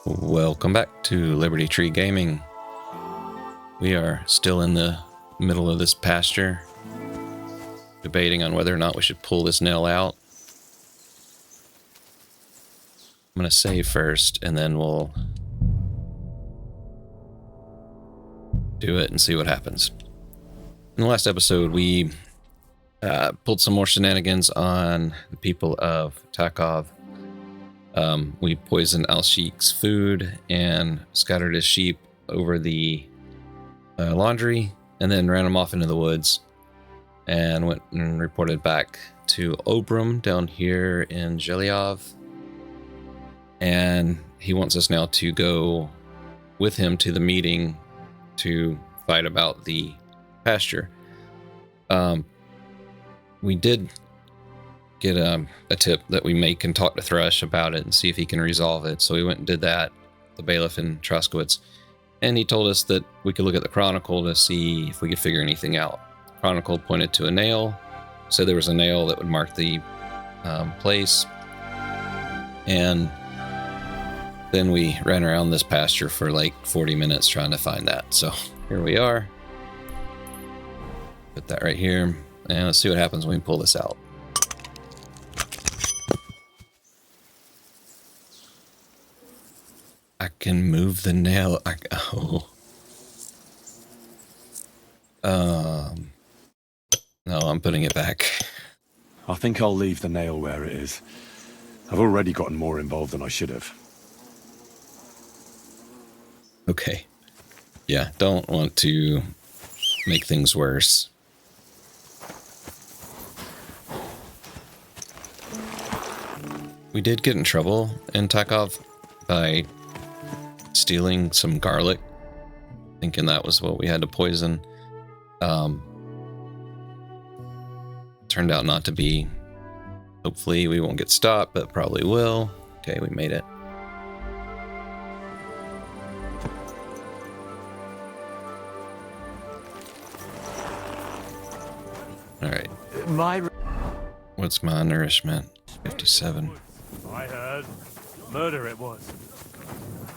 Welcome back to Liberty Tree Gaming. We are still in the middle of this pasture, debating on whether or not we should pull this nail out. I'm going to save first, and then we'll do it and see what happens. In the last episode, we pulled some more shenanigans on the people of Tachov. We poisoned Alshik's food and scattered his sheep over the laundry, and then ran him off into the woods and went and reported back to Olbram down here in Zhelyov. And he wants us now to go with him to the meeting to fight about the pasture. We did get a tip that we can talk to Thrush about it and see if he can resolve it. So we went and did that, the bailiff in Troskowitz, and he told us that we could look at the Chronicle to see if we could figure anything out. Chronicle pointed to a nail, said there was a nail that would mark the place, and then we ran around this pasture for like 40 minutes trying to find that. So here we are. Put that right here, and let's see what happens when we pull this out. I can move the nail. No, I'm putting it back. I think I'll leave the nail where it is. I've already gotten more involved than I should have. Okay. Yeah, don't want to make things worse. We did get in trouble in Tachov by stealing some garlic, thinking that was what we had to poison. Turned out not to be. Hopefully we won't get stopped, but probably will. Okay, we made it. All right. What's my nourishment? 57. I heard. Murder it was.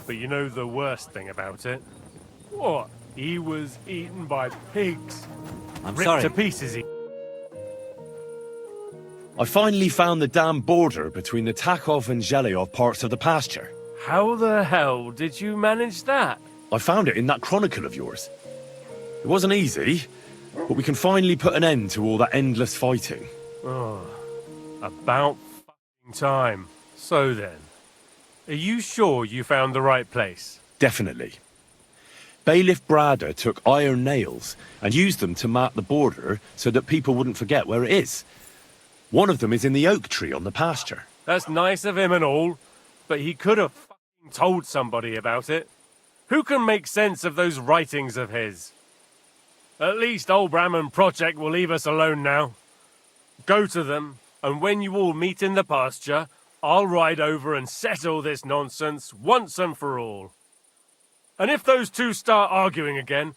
But you know the worst thing about it? What? He was eaten by pigs. I'm Ripped sorry. to pieces. I finally found the damn border between the Tachov and Zhelyov parts of the pasture. How the hell did you manage that? I found it in that chronicle of yours. It wasn't easy, but we can finally put an end to all that endless fighting. Oh, about f***ing time. So then, are you sure you found the right place? Definitely. Bailiff Brada took iron nails and used them to mark the border so that people wouldn't forget where it is. One of them is in the oak tree on the pasture. That's nice of him and all, but he could have f***ing told somebody about it. Who can make sense of those writings of his? At least Olbram and Project will leave us alone now. Go to them, and when you all meet in the pasture, I'll ride over and settle this nonsense once and for all. And if those two start arguing again,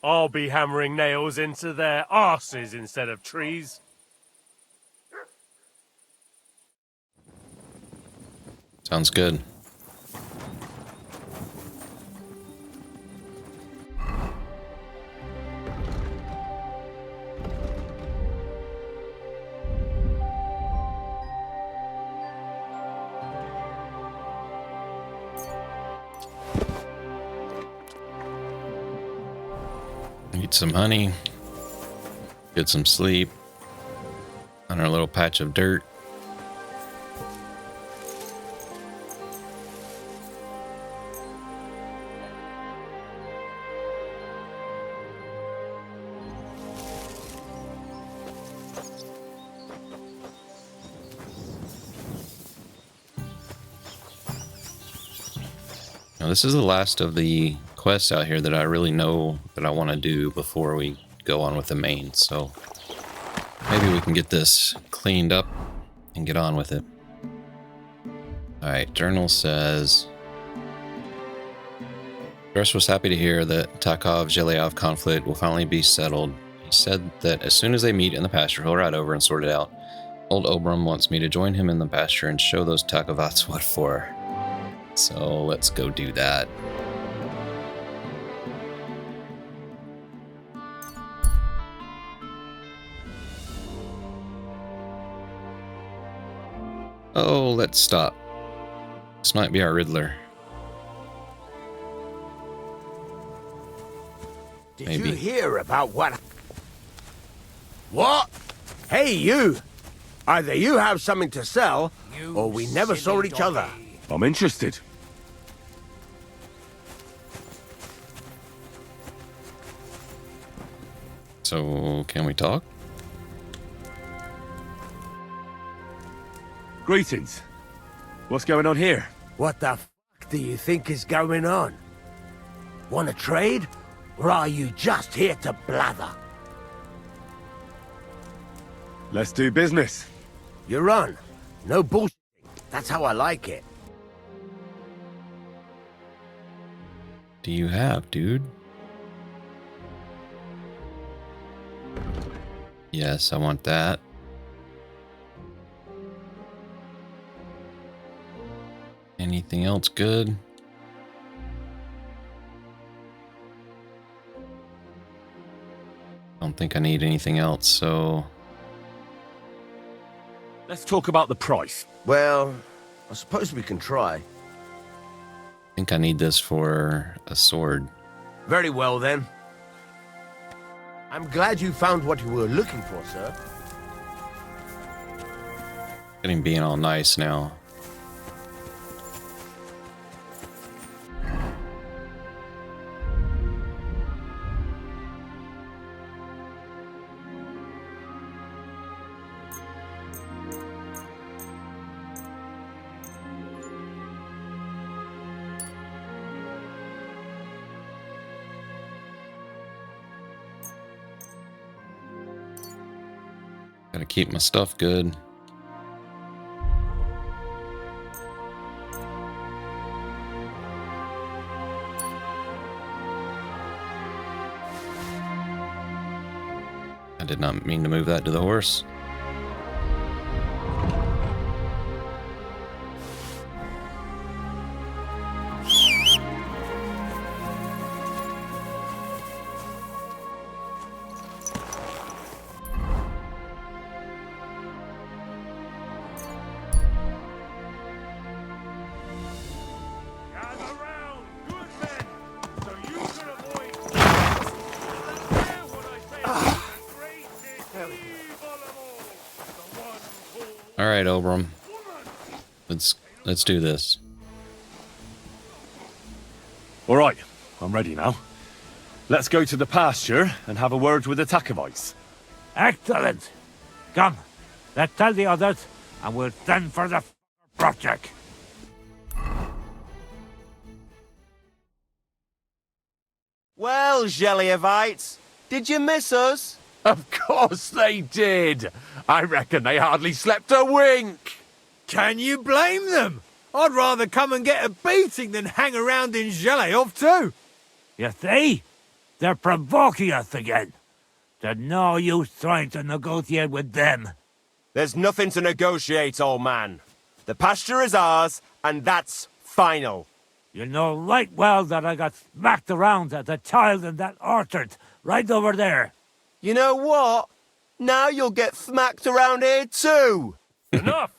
I'll be hammering nails into their arses instead of trees. Sounds good. Eat some honey, get some sleep on our little patch of dirt. Now, this is the last of the quests out here that I really know that I want to do before we go on with the main, so maybe we can get this cleaned up and get on with it. Alright, journal says Thrush was happy to hear that Tachov-Zhelyov conflict will finally be settled. He said that as soon as they meet in the pasture, he'll ride over and sort it out. Old Olbram wants me to join him in the pasture and show those Tachovites what for. So let's go do that. Oh, let's stop. This might be our Riddler. Did Maybe. you hear about what? What? Hey, you! Either you have something to sell, or we never saw each other. I'm interested. So, can we talk? Greetings. What's going on here? What the f*** do you think is going on? Want to trade? Or are you just here to blather? Let's do business. You're on. No bullshit. That's how I like it. Do you have, dude? Yes, I want that. Anything else good? Don't think I need anything else, so... Let's talk about the price. Well, I suppose we can try. I think I need this for a sword. Very well, then. I'm glad you found what you were looking for, sir. Getting being all nice now. Gotta keep my stuff good. I did not mean to move that to the horse. All right, Olbram. Let's do this. All right, I'm ready now. Let's go to the pasture and have a word with the Tachovites. Excellent. Come, let's tell the others, and we'll send for the project. Well, Tachovites, did you miss us? Of course they did. I reckon they hardly slept a wink. Can you blame them? I'd rather come and get a beating than hang around in Zheleov too. You see? They're provoking us again. There's no use trying to negotiate with them. There's nothing to negotiate, old man. The pasture is ours, and that's final. You know right well that I got smacked around as a child in that orchard, right over there. You know what? Now you'll get smacked around here too. Enough!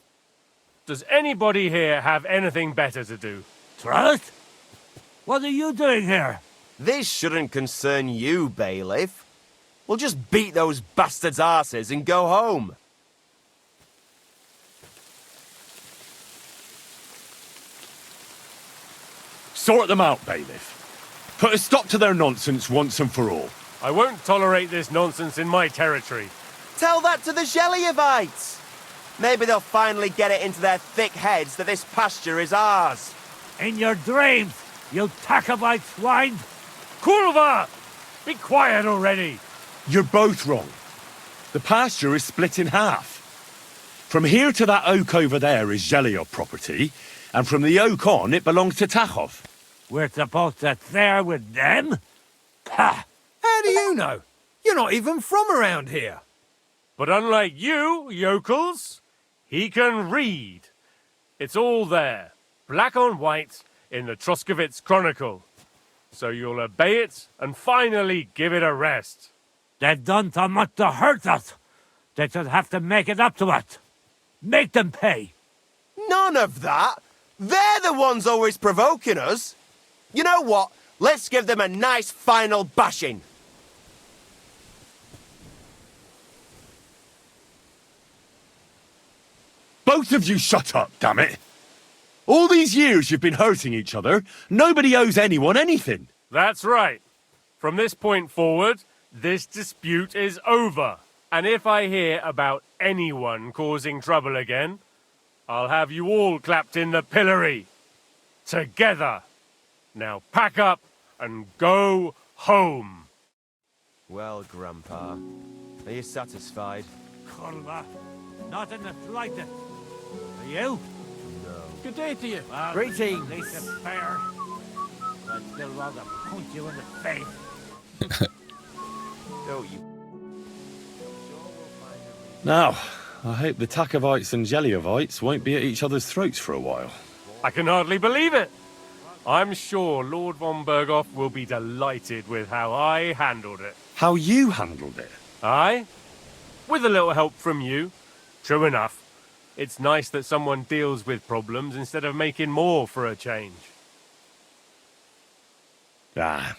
Does anybody here have anything better to do? Trust? What are you doing here? This shouldn't concern you, Bailiff. We'll just beat those bastards' asses and go home. Sort them out, Bailiff. Put a stop to their nonsense once and for all. I won't tolerate this nonsense in my territory. Tell that to the Tachovites. Maybe they'll finally get it into their thick heads that this pasture is ours. In your dreams, you Tachovite swine! Kurva! Be quiet already! You're both wrong. The pasture is split in half. From here to that oak over there is Zheleov property, and from the oak on, it belongs to Tachov. We're supposed to share with them? Ha! How do you know? You're not even from around here. But unlike you, yokels, he can read. It's all there. black on white in the Tachovites Chronicle. So you'll obey it and finally give it a rest. They've done so much to hurt us. They should have to make it up to us. Make them pay. None of that. They're the ones always provoking us. You know what? Let's give them a nice final bashing. Both of you shut up, damn it! All these years you've been hurting each other. Nobody owes anyone anything. That's right. From this point forward, this dispute is over. And if I hear about anyone causing trouble again, I'll have you all clapped in the pillory. Together. Now pack up and go home. Well, Grandpa, are you satisfied? Kurva, not in the slightest. Are you? Good day to you. Well, Greetings. Lisa Fair. I'd still rather punch you in the face. Don't you? Now, I hope the Tachovites and Jeliovites won't be at each other's throats for a while. I can hardly believe it. I'm sure Lord von Berghoff will be delighted with how I handled it. How you handled it? Aye? With a little help from you. True enough. It's nice that someone deals with problems instead of making more for a change. Ah,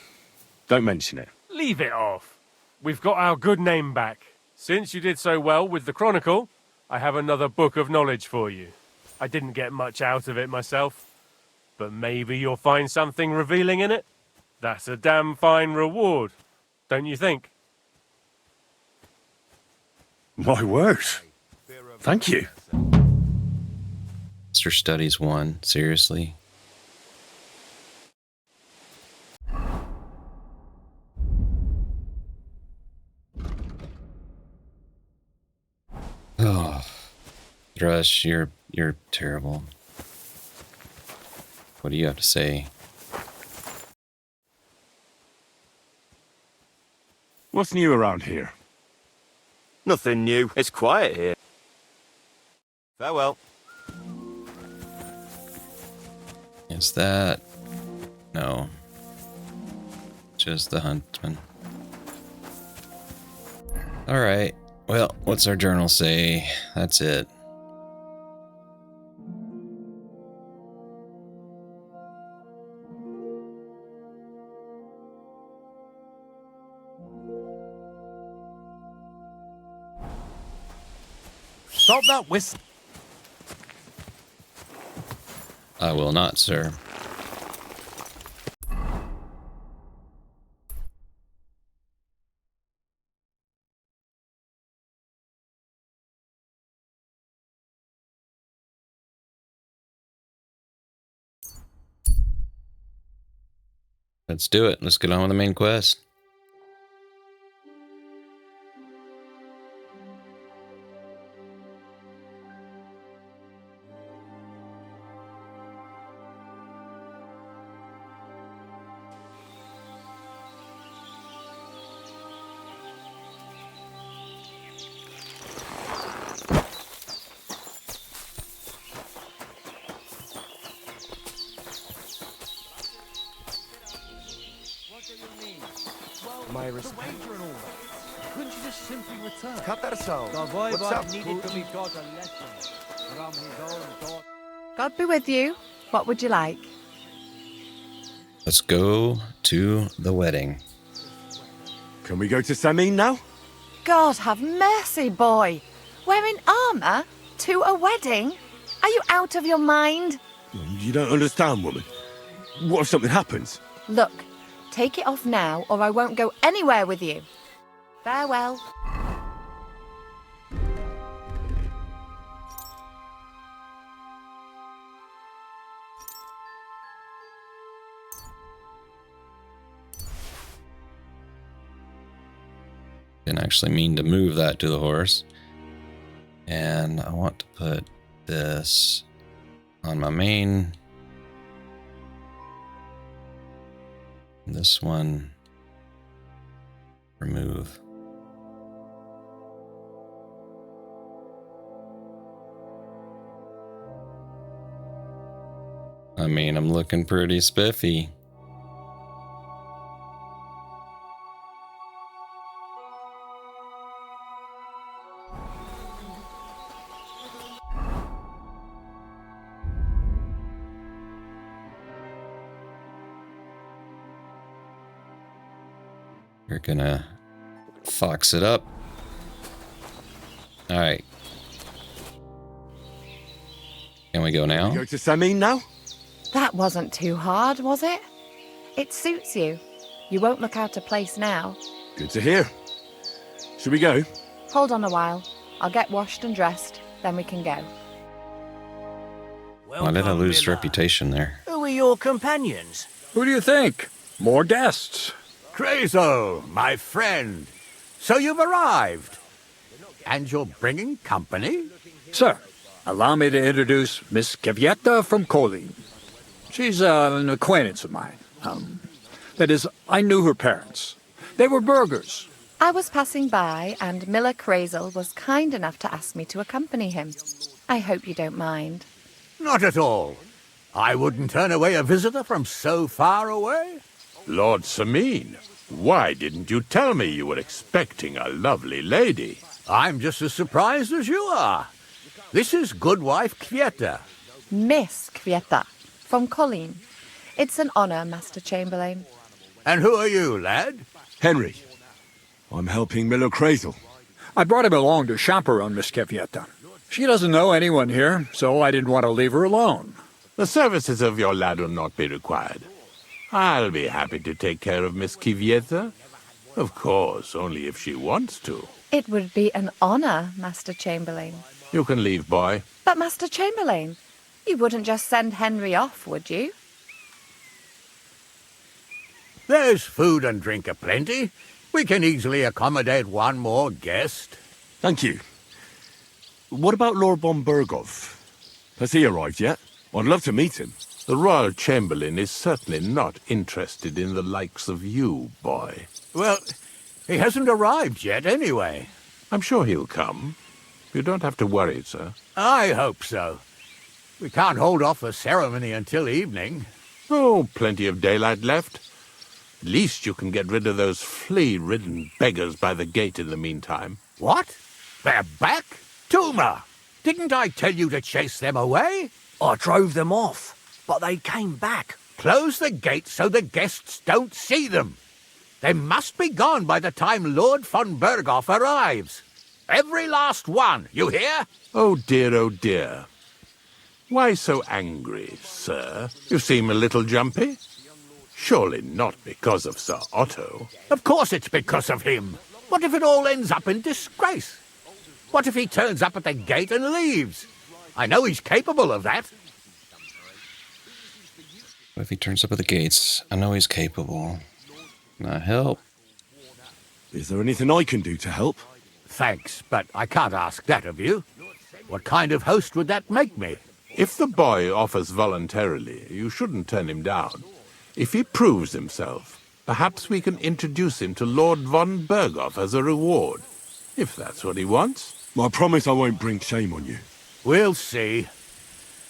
don't mention it. Leave it off. We've got our good name back. Since you did so well with the Chronicle, I have another book of knowledge for you. I didn't get much out of it myself, but maybe you'll find something revealing in it. That's a damn fine reward, don't you think? My word. Thank you. Mr. Studies 1, seriously? Oh, Thrush, you're terrible. What do you have to say? What's new around here? Nothing new. It's quiet here. Farewell. Is that... No. Just the huntsman. Alright. Well, what's our journal say? That's it. Stop that whistle. I will not, sir. Let's do it. Let's get on with the main quest. My respect. Couldn't you just simply return? Cut that sound. The What's up? Voivod needed to be taught a lesson from his own thought. God be with you. What would you like? Let's go to the wedding. Can we go to Semine now? God have mercy, boy. Wearing armour to a wedding? Are you out of your mind? You don't understand, woman. What if something happens? Look, take it off now or I won't go anywhere with you. Farewell. Didn't actually mean to move that to the horse. And I want to put this on my main. This one, remove. I mean, I'm looking pretty spiffy. We're gonna fox it up. All right. Can we go now? Go to Semine now? That wasn't too hard, was it? It suits you. You won't look out of place now. Good to hear. Should we go? Hold on a while. I'll get washed and dressed, then we can go. Why did I lose reputation there? Who are your companions? Who do you think? More guests. Crazo, my friend. So you've arrived. And you're bringing company? Sir, allow me to introduce Miss Kvieta from Kolin. She's an acquaintance of mine. That is, I knew her parents. They were burghers. I was passing by, and Miller Crazel was kind enough to ask me to accompany him. I hope you don't mind. Not at all. I wouldn't turn away a visitor from so far away. Lord Semine, why didn't you tell me you were expecting a lovely lady? I'm just as surprised as you are. This is Goodwife Kvieta. Miss Kvieta, from Colleen. It's an honor, Master Chamberlain. And who are you, lad? Henry. I'm helping Miller Crazel. I brought him along to chaperone Miss Kvieta. She doesn't know anyone here, so I didn't want to leave her alone. The services of your lad will not be required. I'll be happy to take care of Miss Kvieta. Of course, only if she wants to. It would be an honor, Master Chamberlain. You can leave, boy. But, Master Chamberlain, you wouldn't just send Henry off, would you? There's food and drink aplenty. We can easily accommodate one more guest. Thank you. What about Lord von Bergov? Has he arrived yet? I'd love to meet him. The Royal Chamberlain is certainly not interested in the likes of you, boy. Well, he hasn't arrived yet anyway. I'm sure he'll come. You don't have to worry, sir. I hope so. We can't hold off the ceremony until evening. Oh, plenty of daylight left. At least you can get rid of those flea-ridden beggars by the gate in the meantime. What? They're back? Tuma! Didn't I tell you to chase them away? I drove them off, but they came back. Close the gate so the guests don't see them. They must be gone by the time Lord von Berghoff arrives. Every last one, you hear? Oh dear, oh dear. Why so angry, sir? You seem a little jumpy. Surely not because of Sir Otto. Of course it's because of him. What if it all ends up in disgrace? What if he turns up at the gate and leaves? I know he's capable of that. What if he turns up at the gates? I know he's capable. Can I help? Is there anything I can do to help? Thanks, but I can't ask that of you. What kind of host would that make me? If the boy offers voluntarily, you shouldn't turn him down. If he proves himself, perhaps we can introduce him to Lord von Berghoff as a reward, if that's what he wants. I promise I won't bring shame on you. We'll see.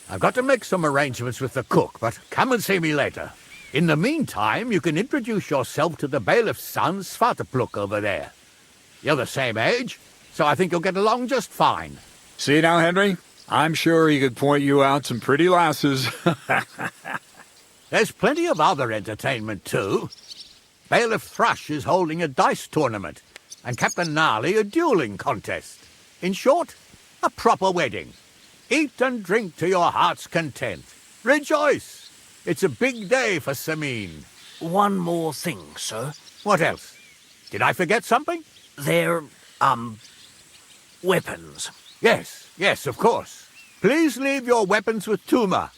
I've got to make some arrangements with the cook, but come and see me later. In the meantime, you can introduce yourself to the bailiff's son, Svatopluk, over there. You're the same age, so I think you'll get along just fine. See now, Henry? I'm sure he could point you out some pretty lasses. There's plenty of other entertainment, too. Bailiff Thrush is holding a dice tournament, and Captain Gnarly a dueling contest. In short, a proper wedding. Eat and drink to your heart's content. Rejoice! It's a big day for Semine. One more thing, sir. What else? Did I forget something? They're, weapons. Yes, of course. Please leave your weapons with Tuma.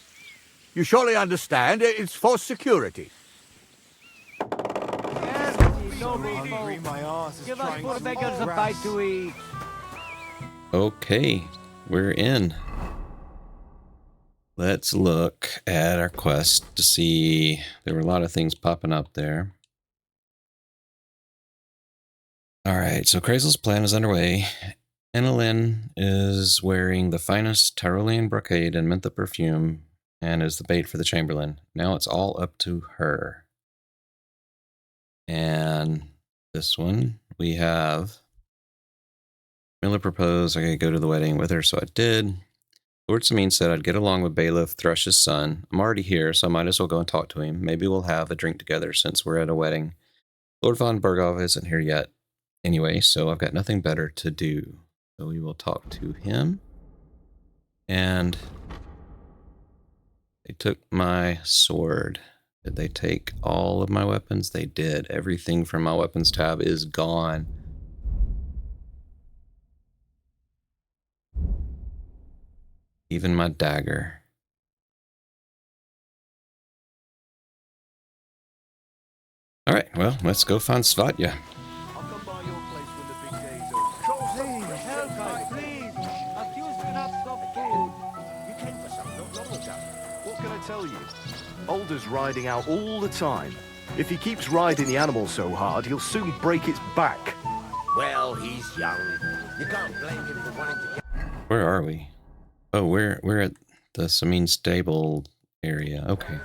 You surely understand it's for security. Give us poor beggars a bite to eat. Okay, we're in. Let's look at our quest to see. There were a lot of things popping up there. Alright, so Crazel's plan is underway. Enneleyn is wearing the finest Tyrolean brocade and mentha perfume and is the bait for the Chamberlain. Now it's all up to her. And this one, we have Miller proposed I could go to the wedding with her, so I did. Lord Semine said I'd get along with Bailiff Thrush's son. I'm already here, so I might as well go and talk to him. Maybe we'll have a drink together since we're at a wedding. Lord von Berghoff isn't here yet anyway, so I've got nothing better to do. So we will talk to him. And they took my sword. Did they take all of my weapons? They did. Everything from my weapons tab is gone. Even my dagger. All right, well, let's go find Svatya. What can I tell you? Olda's riding out all the time. If he keeps riding the animal so hard, he'll soon break its back. Well, he's young. You can't blame him for wanting to get... Where are we? Oh, we're at the Semine stable area. Okay.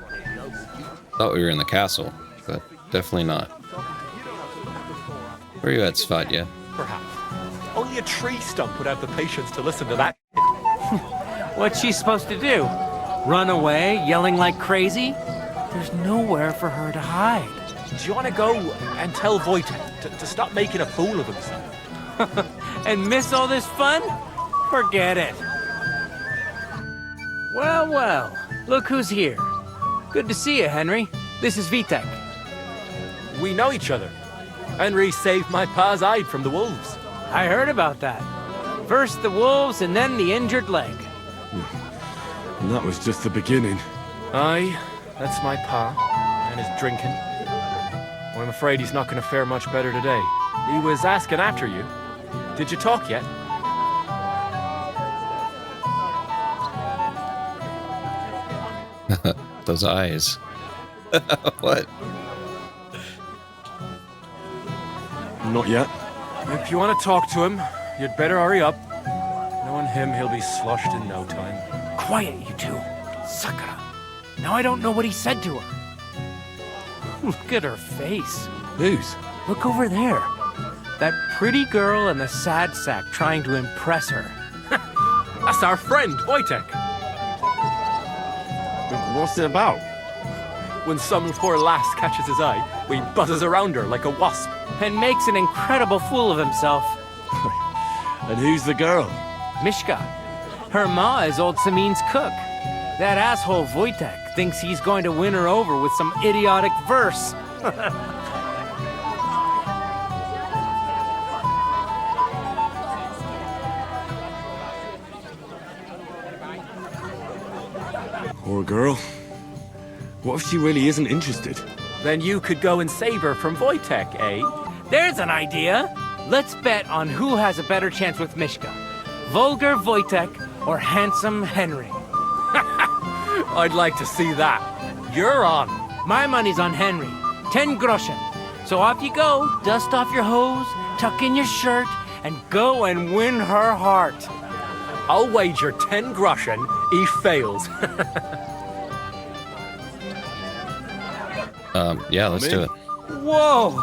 Thought we were in the castle, but definitely not. Where are you at, Svatya? Perhaps. Only a tree stump would have the patience to listen to that. What's she supposed to do? Run away, yelling like crazy? There's nowhere for her to hide. Do you want to go and tell Voytek to stop making a fool of himself? And miss all this fun? Forget it. Well, well, look who's here. Good to see you, Henry. This is Voytek. We know each other. Henry saved my pa's hide from the wolves. I heard about that. First the wolves and then the injured leg. And that was just the beginning. Aye, that's my pa, and his drinking. Well, I'm afraid he's not going to fare much better today. He was asking after you. Did you talk yet? Those eyes. What? Not yet. If you want to talk to him, you'd better hurry up. Knowing him, he'll be sloshed in no time. Quiet, you two. Sakura. Now I don't know what he said to her. Look at her face. Whose? Look over there. That pretty girl in the sad sack trying to impress her. That's our friend, Voytek. What's it about? When some poor lass catches his eye, he buzzes around her like a wasp. And makes an incredible fool of himself. And who's the girl? Myshka. Her ma is old Semine's cook. That asshole Voytek thinks he's going to win her over with some idiotic verse. Poor girl. What if she really isn't interested? Then you could go and save her from Voytek, eh? There's an idea. Let's bet on who has a better chance with Myshka. Vulgar Voytek or handsome Henry. I'd like to see that. You're on. My money's on Henry. 10 groschen. So off you go, dust off your hose, tuck in your shirt, and go and win her heart. I'll wager 10 groschen he fails. Yeah, let's do it. Whoa!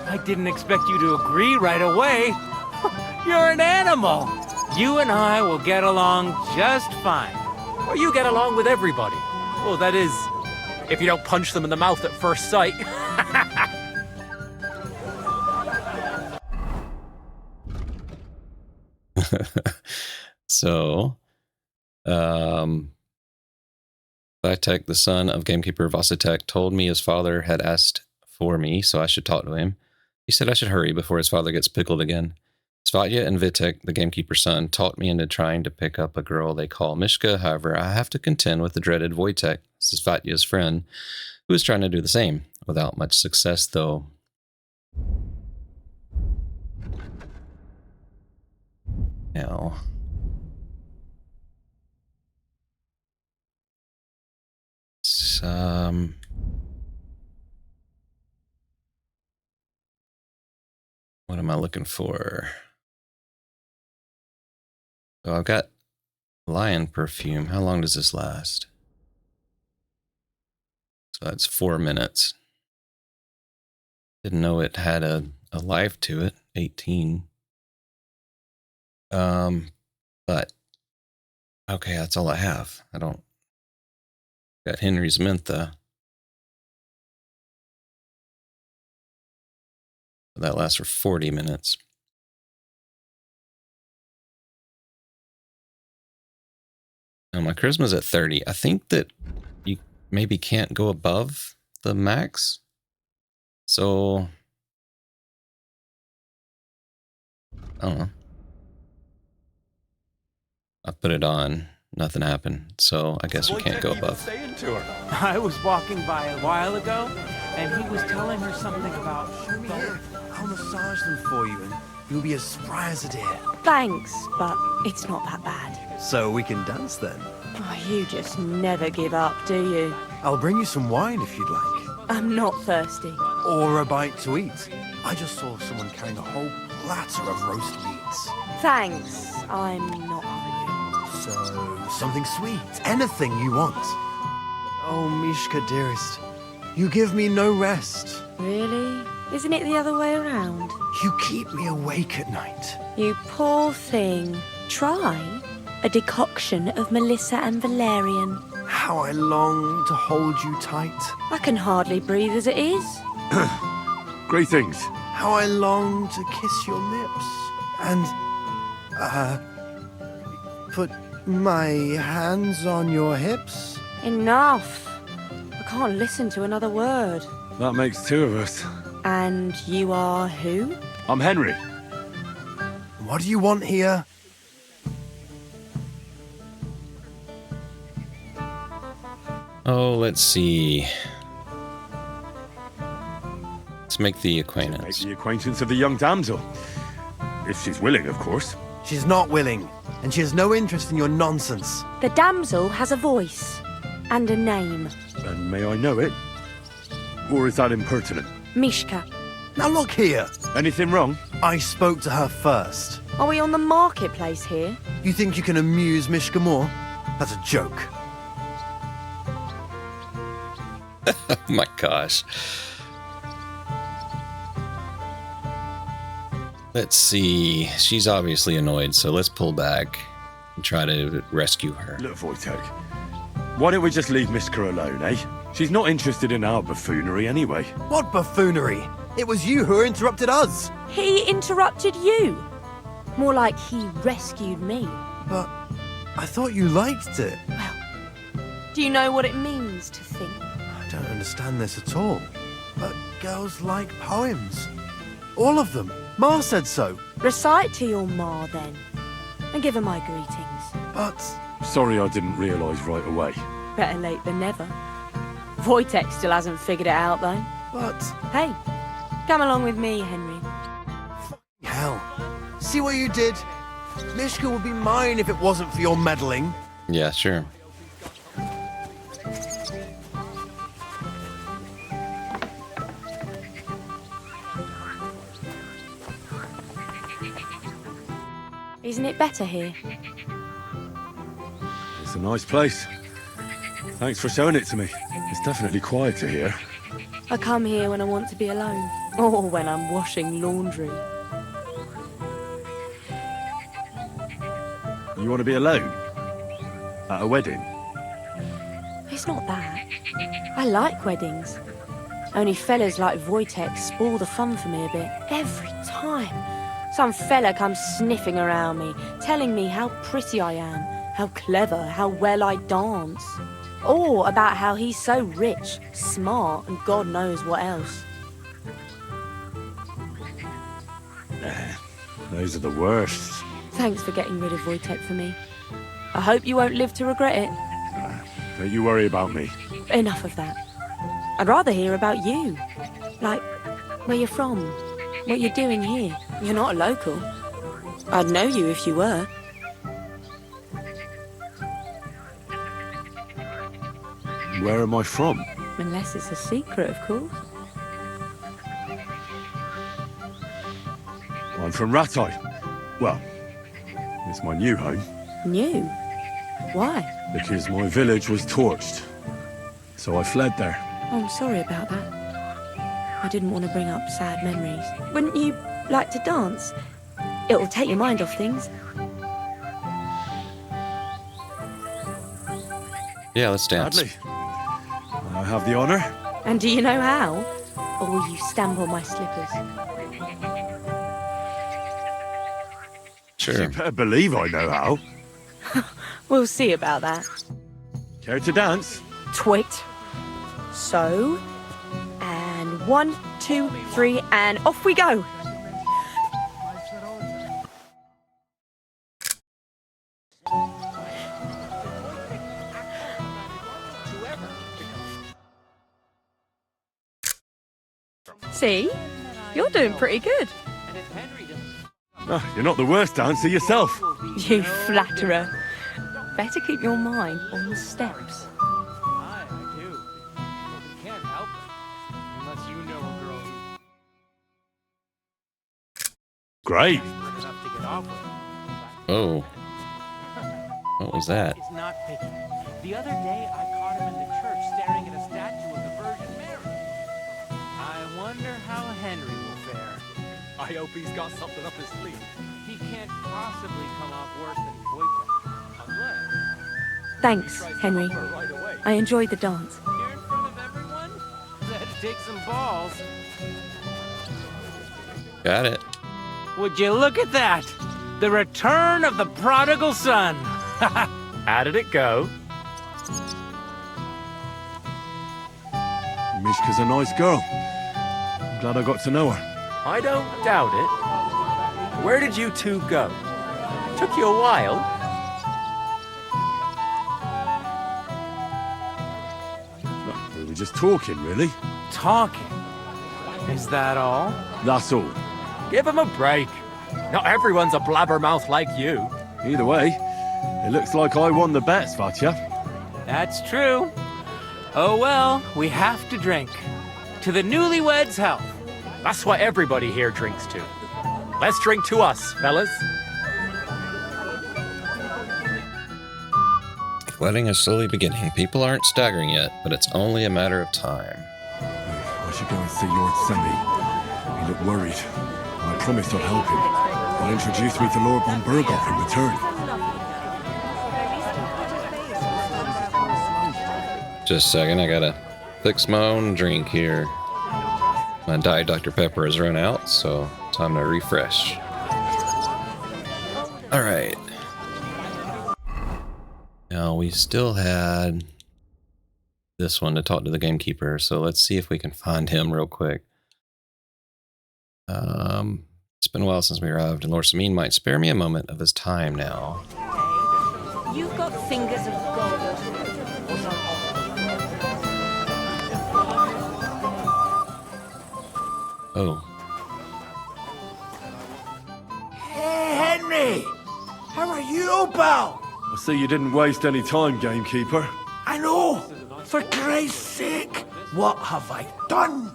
I didn't expect you to agree right away. You're an animal. You and I will get along just fine. Well, you get along with everybody. Well, that is, if you don't punch them in the mouth at first sight. So, Voytek, the son of gamekeeper Vostatek, told me his father had asked for me, so I should talk to him. He said I should hurry before his father gets pickled again. Svatya and Voytek, the gamekeeper's son, talked me into trying to pick up a girl they call Myshka. However, I have to contend with the dreaded Voytek, Svatya's friend, who is trying to do the same, without much success, though. Now, what am I looking for? So I've got lion perfume. How long does this last? So that's 4 minutes. Didn't know it had a life to it. 18. But okay, that's all I have. I don't got Henry's Mentha. That lasts for 40 minutes. Now my charisma's at 30. I think that you maybe can't go above the max. So I don't know. I put it on. Nothing happened. So I guess we can't go above. I was walking by a while ago, and he was telling her something about... Show me here. I'll massage them for you, and you'll be as spry as a deer. Thanks, but it's not that bad. So we can dance then? Oh, you just never give up, do you? I'll bring you some wine if you'd like. I'm not thirsty. Or a bite to eat. I just saw someone carrying a whole platter of roast meats. Thanks, I'm not hungry. So, something sweet. Anything you want. Oh, Myshka, dearest. You give me no rest. Really? Isn't it the other way around? You keep me awake at night. You poor thing. Try a decoction of Melissa and Valerian. How I long to hold you tight. I can hardly breathe as it is. Greetings. How I long to kiss your lips. And, put my hands on your hips. Enough. I can't listen to another word. That makes 2 of us. And you are who? I'm Henry. What do you want here? Oh, let's see. Let's make the acquaintance. Make the acquaintance of the young damsel. If she's willing, of course. She's not willing, and she has no interest in your nonsense. The damsel has a voice and a name. And may I know it? Or is that impertinent? Myshka. Now look here. Anything wrong? I spoke to her first. Are we on the marketplace here? You think you can amuse Myshka more? That's a joke. Oh my gosh. Let's see. She's obviously annoyed, so let's pull back and try to rescue her. Look, Voytek, why don't we just leave Myshka alone, eh? She's not interested in our buffoonery anyway. What buffoonery? It was you who interrupted us. He interrupted you. More like he rescued me. But I thought you liked it. Well, do you know what it means to think? I don't understand this at all. But girls like poems. All of them. Ma said so. Recite to your ma, then. And give her my greetings. But... Sorry I didn't realise right away. Better late than never. Voytek still hasn't figured it out, though. But... Hey, come along with me, Henry. Hell. See what you did? Myshka would be mine if it wasn't for your meddling. Yeah, sure. Isn't it better here? It's a nice place. Thanks for showing it to me. It's definitely quieter here. I come here when I want to be alone. Or when I'm washing laundry. You want to be alone? At a wedding? It's not that. I like weddings. Only fellas like Voytek spoil the fun for me a bit. Every time. Some fella comes sniffing around me, telling me how pretty I am, how clever, how well I dance. Or about how he's so rich, smart, and God knows what else. Those are the worst. Thanks for getting rid of Voytek for me. I hope you won't live to regret it. Don't you worry about me. Enough of that. I'd rather hear about you. Like, where you're from, what you're doing here. You're not a local. I'd know you if you were. Where am I from? Unless it's a secret, of course. I'm from Ratai. Well, it's my new home. New? Why? Because my village was torched. So I fled there. Oh, I'm sorry about that. I didn't want to bring up sad memories. Wouldn't you like to dance? It'll take your mind off things. Yeah, let's dance. Gladly. I have the honour. And do you know how? Or will you stamp on my slippers? Sure. You better believe I know how. We'll see about that. Care to dance? Twit. So, and 1, 2, 3, and off we go. See? You're doing pretty good. Oh, you're not the worst dancer yourself. You flatterer. Better keep your mind on the steps. I do. You can't help it. Unless you know a girl who's Great. good enough to get off with. Oh. What was that? It's not picky. The other day I caught him in the church staring at a statue of the Virgin Mary. I wonder how Henry will fare. I hope he's got something up his sleeve. He can't possibly come off worse than Voytek. Unless... Thanks, Henry. Right away. I enjoyed the dance. Here in front of everyone? That takes some balls. Got it. Would you look at that? The return of the prodigal son. How did it go? Myshka's a nice girl. I'm glad I got to know her. I don't doubt it. Where did you two go? Took you a while. No, we were just talking, really. Talking? Is that all? That's all. Give him a break. Not everyone's a blabbermouth like you. Either way, it looks like I won the bet, Svatya. That's true. Oh well, we have to drink. To the newlyweds' health. That's what everybody here drinks to. Let's drink to us, fellas. Wedding is slowly beginning. People aren't staggering yet, but it's only a matter of time. I should go and see Lord Semine. He looked worried, and I promised I'd help him. He'll introduce me to Lord von Berghoff in return. Just a second, I gotta fix my own drink here. My Diet Dr. Pepper has run out, so time to refresh. Alright. Now, we still had this one to talk to the gamekeeper, so let's see if we can find him real quick. It's been a while since we arrived, and Lord Semine might spare me a moment of his time now. You've got fingers of gold. Oh. Hey, Henry! How are you, pal? I see you didn't waste any time, gamekeeper. I know! For Christ's sake! What have I done?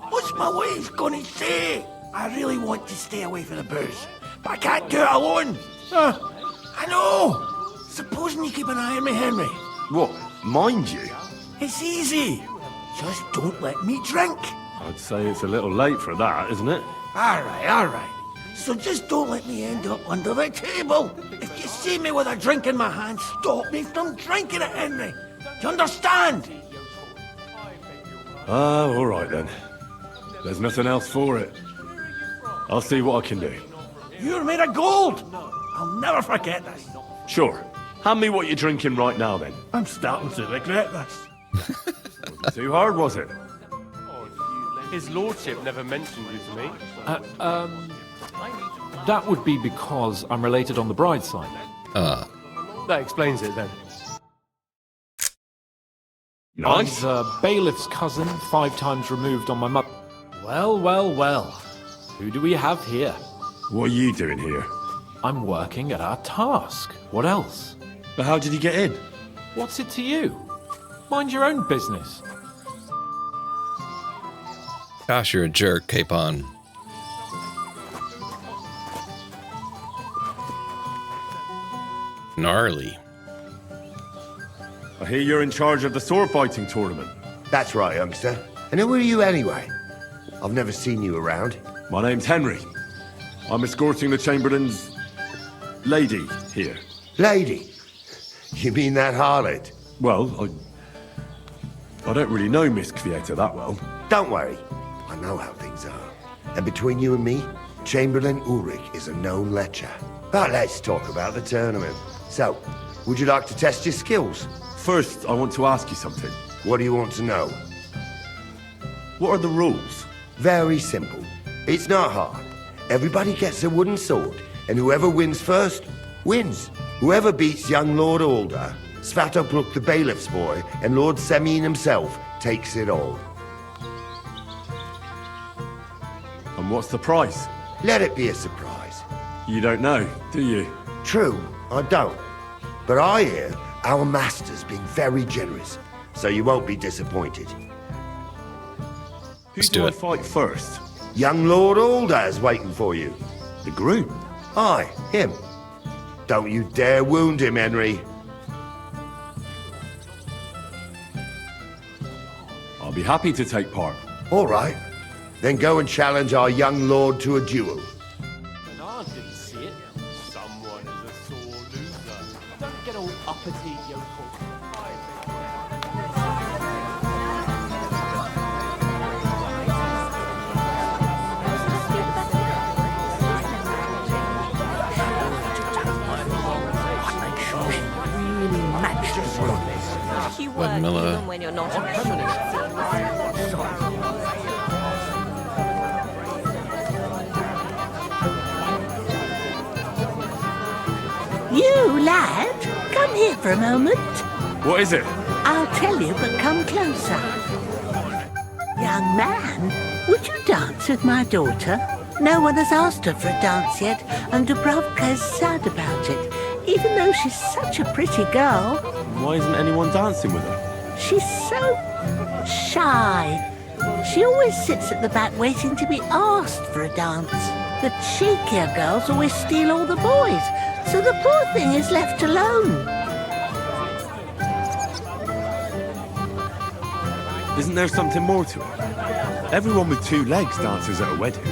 What's my wife gonna say? I really want to stay away from the booze, but I can't do it alone. I know! Supposing you keep an eye on me, Henry. What, mind you? It's easy. Just don't let me drink. I'd say it's a little late for that, isn't it? All right. So just don't let me end up under the table. If you see me with a drink in my hand, stop me from drinking it, Henry. Do you understand? All right then. There's nothing else for it. I'll see what I can do. You're made of gold. I'll never forget this. Sure. Hand me what you're drinking right now, then. I'm starting to regret this. Wasn't too hard, was it? His lordship never mentioned you to me. That would be because I'm related on the bride's side. That explains it then. Nice. I'm bailiff's cousin, 5 times removed on my mother. Well. Who do we have here? What are you doing here? I'm working at our task. What else? But how did you get in? What's it to you? Mind your own business. Gosh, you're a jerk, Capon. Gnarly. I hear you're in charge of the sword fighting tournament. That's right, youngster. And who are you anyway? I've never seen you around. My name's Henry. I'm escorting the Chamberlain's lady here. Lady? You mean that harlot? Well, I don't really know Miss Kvieta that well. Don't worry. I know how things are. And between you and me, Chamberlain Ulrich is a known lecher. But let's talk about the tournament. So, would you like to test your skills? First, I want to ask you something. What do you want to know? What are the rules? Very simple. It's not hard. Everybody gets a wooden sword, and whoever wins first, wins. Whoever beats young Lord Olda, Svatya the Bailiff's boy, and Lord Semine himself takes it all. And what's the prize? Let it be a surprise. You don't know, do you? True, I don't. But I hear our master's being very generous, so you won't be disappointed. Who do I fight first? Young Lord Olda is waiting for you. The groom? Aye, him. Don't you dare wound him, Henry. I'll be happy to take part. All right. Then go and challenge our young lord to a duel. And I didn't see it. Someone is a sore loser. Don't get all uppity, yokel. You work even when you're not You, lad, come here for a moment. What is it? I'll tell you, but come closer. Young man, would you dance with my daughter? No one has asked her for a dance yet, and Doubravka is sad about it, even though she's such a pretty girl. Why isn't anyone dancing with her? She's so shy. She always sits at the back waiting to be asked for a dance. The cheekier girls always steal all the boys, so the poor thing is left alone. Isn't there something more to it? Everyone with two legs dances at a wedding.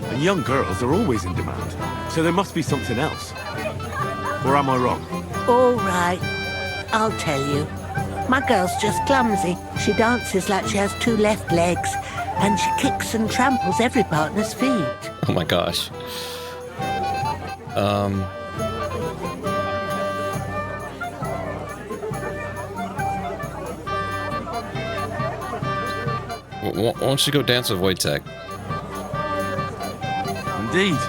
And young girls are always in demand, so there must be something else. Or am I wrong? All right, I'll tell you. My girl's just clumsy. She dances like she has two left legs, and she kicks and tramples every partner's feet. Oh my gosh. Why don't you go dance with Voytek? Indeed.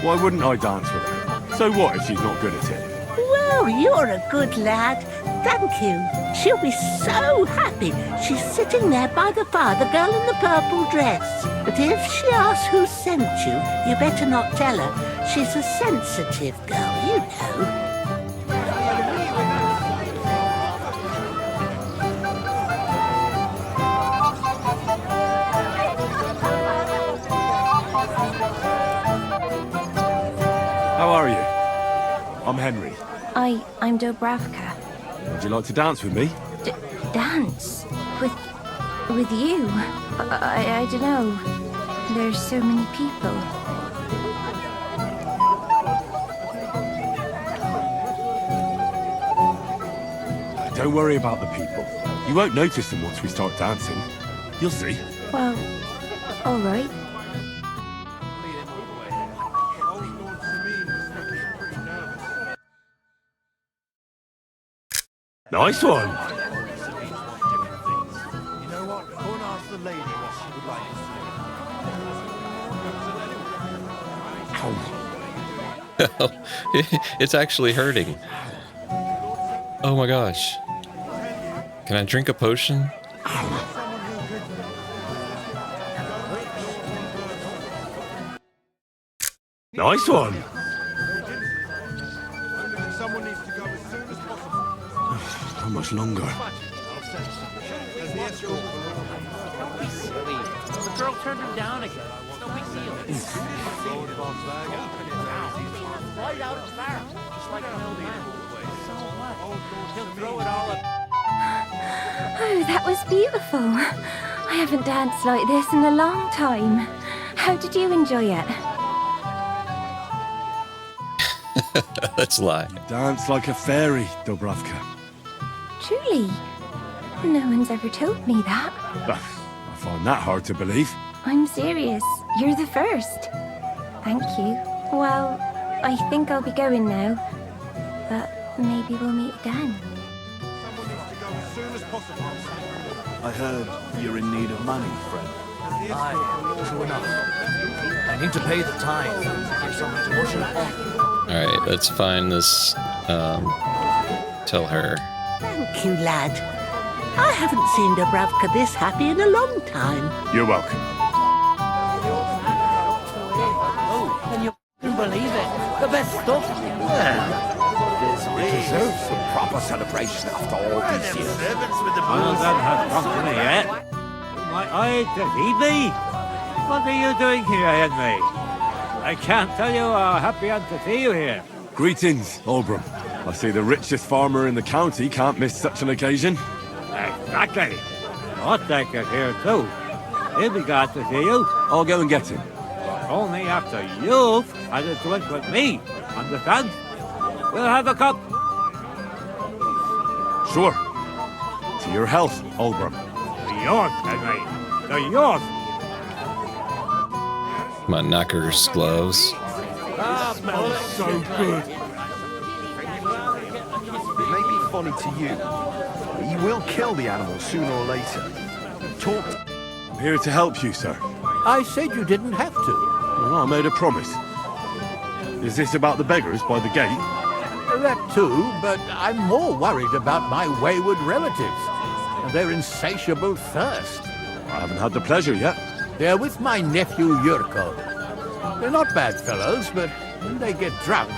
Why wouldn't I dance with her? So what if she's not good at it? Well, you're a good lad. Thank you. She'll be so happy. She's sitting there by the fire, the girl in the purple dress. But if she asks who sent you, you better not tell her. She's a sensitive girl, you know. How are you? I'm Henry. I'm Doubravka. Would you like to dance with me? Dance? With you? I don't know. There's so many people. Don't worry about the people. You won't notice them once we start dancing. You'll see. Well, all right. Nice one. You know what? Go and ask the lady what she would like to see. It's actually hurting. Oh my gosh. Can I drink a potion? Nice one. Someone needs to go as soon as possible. How much longer? Don't be silly. The girl turned him down again. It's no big deal. Right out of barrel. Just like an old man. So what? He'll throw it all up. Oh, that was beautiful. I haven't danced like this in a long time. How did you enjoy it? Let's lie. You dance like a fairy, Doubravka. Truly? No one's ever told me that. I find that hard to believe. I'm serious. You're the first. Thank you. Well, I think I'll be going now. But maybe we'll meet again. I heard you're in need of money, friend. Aye, true enough. I need to pay the tithe and get someone to worship on. Alright, let's find this, tell her. Thank you, lad. I haven't seen Doubravka this happy in a long time. You're welcome. Oh, can you believe it? The best stuff. It deserves some proper celebration after all these years. I don't have company yet. My eye to feed me? What are you doing here, Henry? I can't tell you how happy I'm to see you here. Greetings, Olbram. I see the richest farmer in the county can't miss such an occasion. Exactly. Voytek is here too. He'll be glad to see you. I'll go and get him. But only after you've had a drink with me. Understand? We'll have a cup. Sure. To your health, Olbram. To yours, Henry. To yours. My knockers gloves. That smells so good. It may be funny to you, but you will kill the animal sooner or later. Talk. I'm here to help you, sir. I said you didn't have to. Well, I made a promise. Is this about the beggars by the gate? That too, but I'm more worried about my wayward relatives and their insatiable thirst. I haven't had the pleasure yet. They're with my nephew Yurko. They're not bad fellows, but when they get drunk,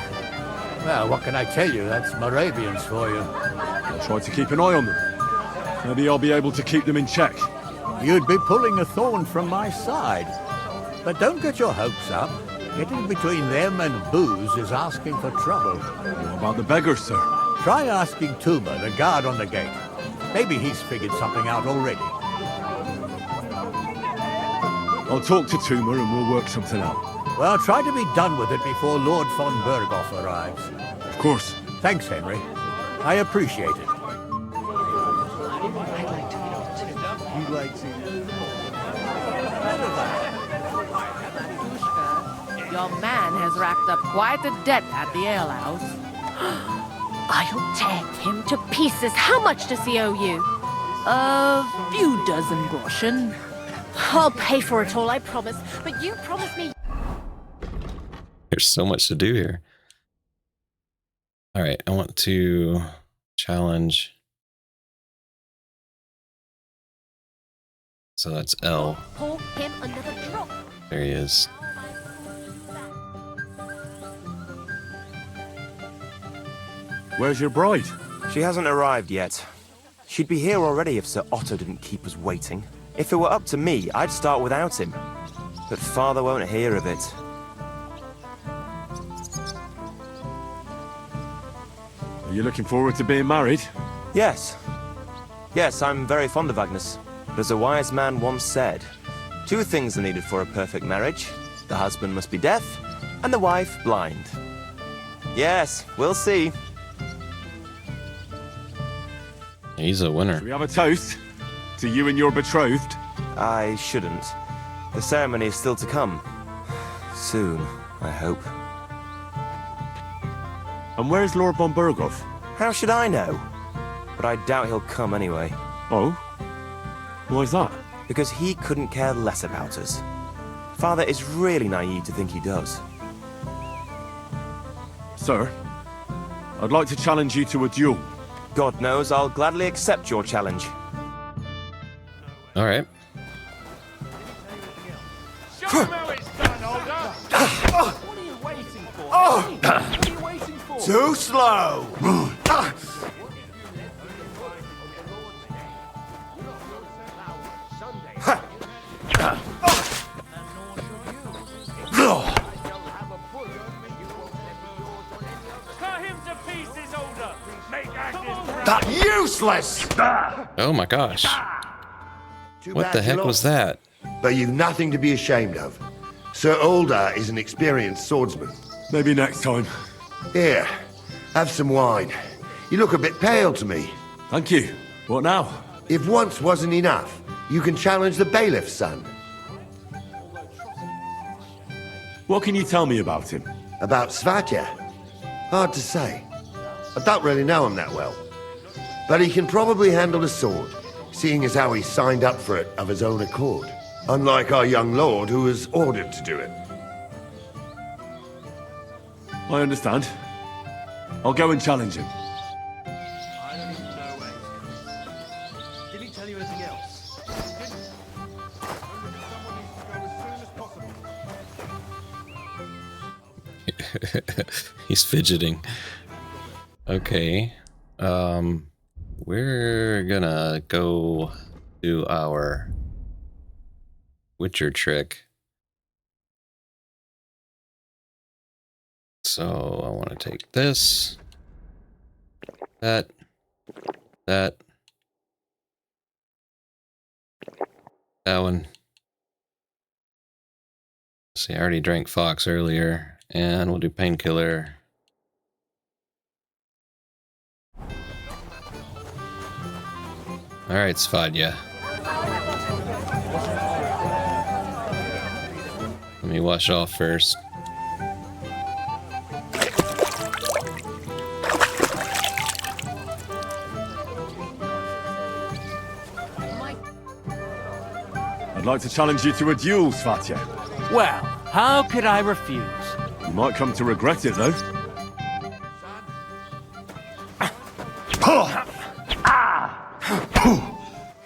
well, what can I tell you? That's Moravians for you. I'll try to keep an eye on them. Maybe I'll be able to keep them in check. You'd be pulling a thorn from my side. But don't get your hopes up. Getting between them and booze is asking for trouble. What about the beggars, sir? Try asking Tuma, the guard on the gate. Maybe he's figured something out already. I'll talk to Tuma and we'll work something out. Well, try to be done with it before Lord von Berghoff arrives. Of course. Thanks, Henry. I appreciate it. You'd like to... Your man has racked up quite a debt at the alehouse. I'll tear him to pieces. How much does he owe you? A few dozen groschen. I'll pay for it all, I promise. But you promise me... There's so much to do here. Alright, I want to challenge. So that's L. Pour him another drop. There he is. Where's your bride? She hasn't arrived yet. She'd be here already if Sir Otto didn't keep us waiting. If it were up to me, I'd start without him. But Father won't hear of it. Are you looking forward to being married? Yes. Yes, I'm very fond of Agnes. But as a wise man once said, 2 things are needed for a perfect marriage. The husband must be deaf, and the wife blind. Yes, we'll see. He's a winner. Should we have a toast? To you and your betrothed? I shouldn't. The ceremony is still to come. Soon, I hope. And where's Lord von Berghoff? How should I know? But I doubt he'll come anyway. Oh? Why's that? Because he couldn't care less about us. Father is really naive to think he does. Sir, I'd like to challenge you to a duel. God knows I'll gladly accept your challenge. All right. Show him how it's done, Olda! What are you waiting for? What are you waiting for? Too slow! Cut him to pieces, Olda! Make Agnes that useless! Oh my gosh. What the heck was that? But you've nothing to be ashamed of. Sir Olda is an experienced swordsman. Maybe next time. Here, have some wine. You look a bit pale to me. Thank you. What now? If once wasn't enough, you can challenge the bailiff's son. What can you tell me about him? About Svatya? Hard to say. I don't really know him that well. But he can probably handle a sword, seeing as how he signed up for it of his own accord. Unlike our young lord, who was ordered to do it. I understand. I'll go and challenge him. I don't even know where. Did he tell you anything else? He's fidgeting. Okay. We're gonna go do our Witcher trick. So I want to take this, that, that one. See, I already drank Fox earlier, and we'll do painkiller. All right, Svatya. Let me wash off first. I'd like to challenge you to a duel, Svatya. Well, how could I refuse? You might come to regret it, though.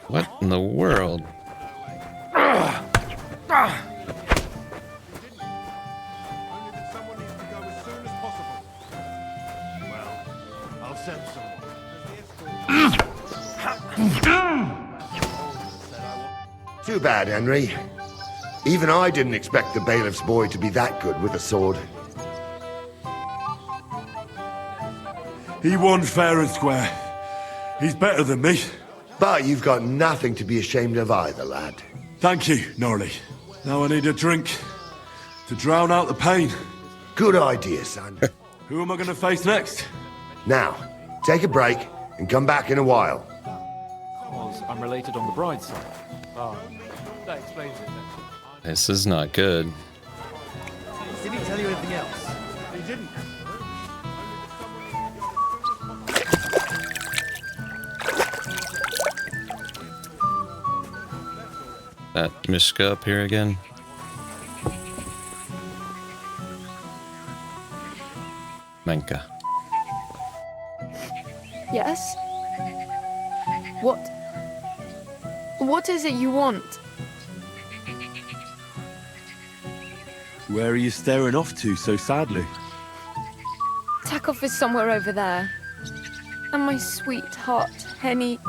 What in the world? I'll send someone. Too bad, Henry. Even I didn't expect the bailiff's boy to be that good with a sword. He won fair and square. He's better than me. But you've got nothing to be ashamed of either, lad. Thank you, Gnarly. Now I need a drink to drown out the pain. Good idea, son. Who am I going to face next? Now, take a break and come back in a while. Because I'm related on the bride's side. Oh, that explains it then. This is not good. Did he tell you anything else? He didn't. That Myshka up here again. Manka. Yes? What is it you want? Where are you staring off to so sadly? Tachovites is somewhere over there. And my sweetheart, Henik.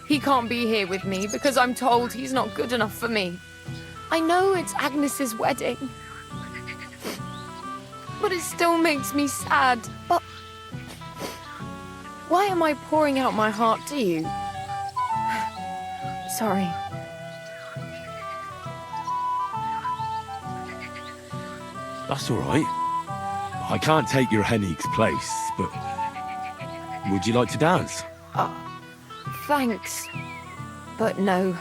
He can't be here with me because I'm told he's not good enough for me. I know it's Agnes's wedding. But it still makes me sad. But why am I pouring out my heart to you? Sorry. That's all right. I can't take your Henik's place, but would you like to dance? Thanks. But no.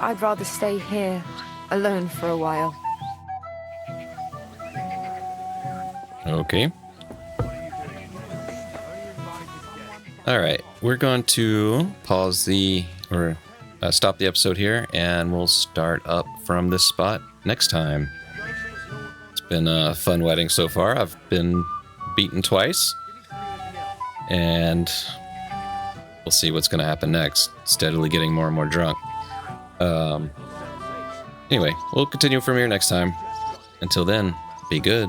I'd rather stay here, alone for a while. Okay. Alright, we're going to pause or stop the episode here, and we'll start up from this spot next time. It's been a fun wedding so far. I've been beaten twice, and we'll see what's going to happen next. Steadily getting more and more drunk. Anyway, we'll continue from here next time. Until then, be good.